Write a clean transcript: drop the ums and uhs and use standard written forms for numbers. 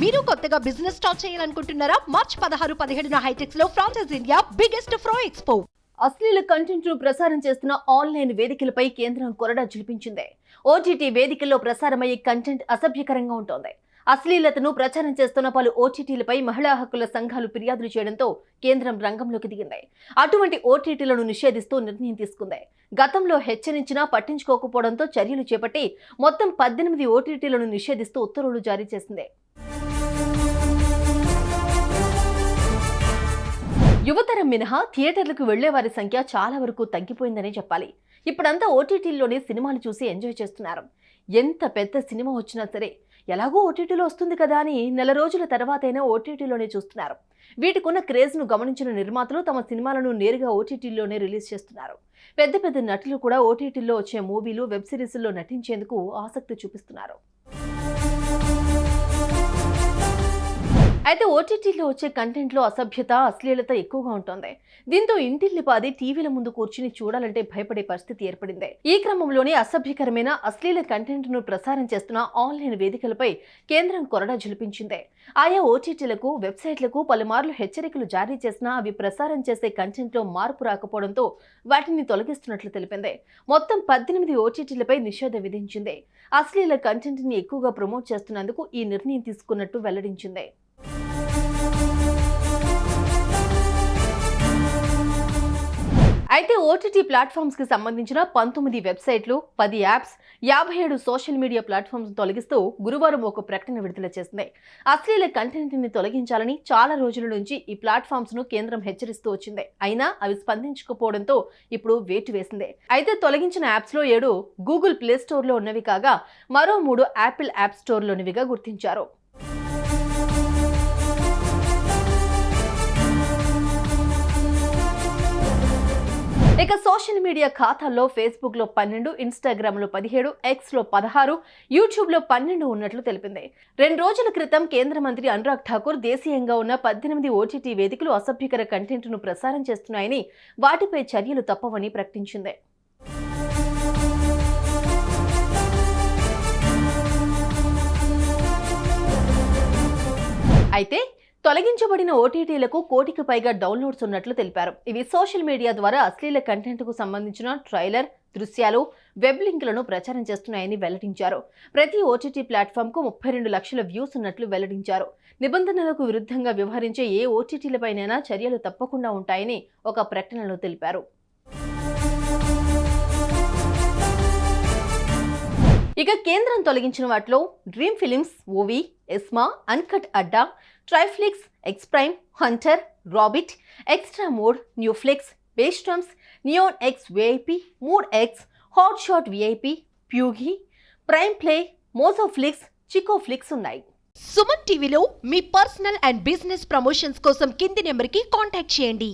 మీరు కొత్తగా business start చేయాలనుకుంటున్నారా? మార్చ్ 16-17 హైటెక్స్ లో franchise India biggest ఫ్రో expo. అశ్లీల content ను ప్రసారం చేస్తున్న ఆన్లైన్ వేదికలపై కేంద్రం కొరడా జులిపించింది. ఓటీటీ వేదికల్లో ప్రసారమయ్యే కంటెంట్ అసభ్యకరంగా ఉంటుంది. అశ్లీలతను ప్రచారం చేస్తున్న పలు ఓటీటీలపై మహిళా హక్కుల సంఘాలు ఫిర్యాదులు చేయడంతో కేంద్రం రంగంలోకి దిగింది. అటువంటి ఓటీటీలను నిషేధిస్తూ నిర్ణయం తీసుకుంది. గతంలో హెచ్చరించినా పట్టించుకోకపోవడంతో చర్యలు చేపట్టి మొత్తం 18 ఓటీటీలను నిషేధిస్తూ ఉత్తర్వులు జారీ చేసింది. యువతరం మినహా థియేటర్లకు వెళ్లే వారి సంఖ్య చాలా వరకు తగ్గిపోయిందనే చెప్పాలి. ఇప్పుడంతా ఓటీటీల్లోనే సినిమాలు చూసి ఎంజాయ్ చేస్తున్నారు. ఎంత పెద్ద సినిమా వచ్చినా సరే ఎలాగో ఓటీటీలో వస్తుంది కదా అని నెల రోజుల తర్వాతైనా ఓటీటీలోనే చూస్తున్నారు. వీటికున్న క్రేజ్ను గమనించిన నిర్మాతలు తమ సినిమాలను నేరుగా ఓటీటీల్లోనే రిలీజ్ చేస్తున్నారు. పెద్ద పెద్ద నటులు కూడా ఓటీటీల్లో వచ్చే మూవీలు, వెబ్ సిరీస్ల్లో నటించేందుకు ఆసక్తి చూపిస్తున్నారు. అయితే ఓటీటీలో వచ్చే కంటెంట్లో అసభ్యత, అశ్లీలత ఎక్కువగా ఉంటుంది. దీంతో ఇంటిల్లిపాది టీవీల ముందు కూర్చుని చూడాలంటే భయపడే పరిస్థితి ఏర్పడింది. ఈ క్రమంలోనే అసభ్యకరమైన అశ్లీల కంటెంట్ ను ప్రసారం చేస్తున్న ఆన్లైన్ వేదికలపై కేంద్రం కొరడా జులిపించింది. ఆయా ఓటీటీలకు, వెబ్సైట్లకు పలుమార్లు హెచ్చరికలు జారీ చేసినా అవి ప్రసారం చేసే కంటెంట్ లో మార్పు రాకపోవడంతో వాటిని తొలగిస్తున్నట్లు తెలిపింది. మొత్తం 18 ఓటీటీలపై నిషేధం విధించింది. అశ్లీల కంటెంట్ ని ఎక్కువగా ప్రమోట్ చేస్తున్నందుకు ఈ నిర్ణయం తీసుకున్నట్టు వెల్లడించింది. అయితే ఓటీటీ ప్లాట్ఫామ్స్ కి సంబంధించిన 19 వెబ్సైట్లు, 10 యాప్స్, 57 సోషల్ మీడియా ప్లాట్ఫామ్స్ తొలగిస్తూ గురువారం ఒక ప్రకటన విడుదల చేసింది. అశ్లీల కంటెంట్ ని తొలగించాలని చాలా రోజుల నుంచి ఈ ప్లాట్ఫామ్స్ ను కేంద్రం హెచ్చరిస్తూ వచ్చింది. అయినా అవి స్పందించకపోవడంతో ఇప్పుడు వేటు వేసింది. అయితే తొలగించిన యాప్స్ లో 7 గూగుల్ ప్లే స్టోర్ లో ఉన్నవి కాగా మరో 3 యాపిల్ యాప్ స్టోర్ లోనివిగా గుర్తించారు. ఇక సోషల్ మీడియా ఖాతాల్లో ఫేస్బుక్ లో 12, ఇన్స్టాగ్రామ్ లో 17, ఎక్స్ లో 16, యూట్యూబ్ లో 12 ఉన్నట్లు తెలిపింది. 2 రోజుల క్రితం కేంద్ర మంత్రి అనురాగ్ ఠాకూర్ దేశీయంగా ఉన్న 18 ఓటీటీ వేదికలు అసభ్యకర కంటెంట్ ను ప్రసారం చేస్తున్నాయని, వాటిపై చర్యలు తప్పవని ప్రకటించింది. అయితే తొలగించబడిన ఓటీటీలకు 1 కోటికి పైగా డౌన్లోడ్స్ ఉన్నట్లు తెలిపారు. ఇవి సోషల్ మీడియా ద్వారా అశ్లీల కంటెంట్ కు సంబంధించిన ట్రైలర్, దృశ్యాలు, వెబ్ లింకులను ప్రచారం చేస్తున్నాయని వెల్లడించారు. ప్రతి ఓటీటీ ప్లాట్ఫామ్ కు 32 లక్షల వ్యూస్ ఉన్నట్లు వెల్లడించారు. నిబంధనలకు విరుద్ధంగా వ్యవహరించే ఏ ఓటీటీలపైనైనా చర్యలు తప్పకుండా ఉంటాయని ఒక ప్రకటనలో తెలిపారు. ఇక కేంద్రం తొలగించిన వాటిలో డ్రీమ్ ఫిలిమ్స్, ఓవి, ఎస్మా, uncut Adda, Triflicks, Xprime, hunter, rabbit, extra mood, Nuefliks, బేస్ట్రమ్స్, neon X VIP, mood X, hot shot VIP, ప్యూగి, ప్రైమ్ ప్లే, మోజోఫ్లిక్స్, చికోఫ్లిక్స్ ఉన్నాయి. సుమన్ టీవీలో మీ పర్సనల్ అండ్ బిజినెస్ ప్రమోషన్స్ కోసం కింది నెంబర్కి కాంటాక్ట్ చేయండి.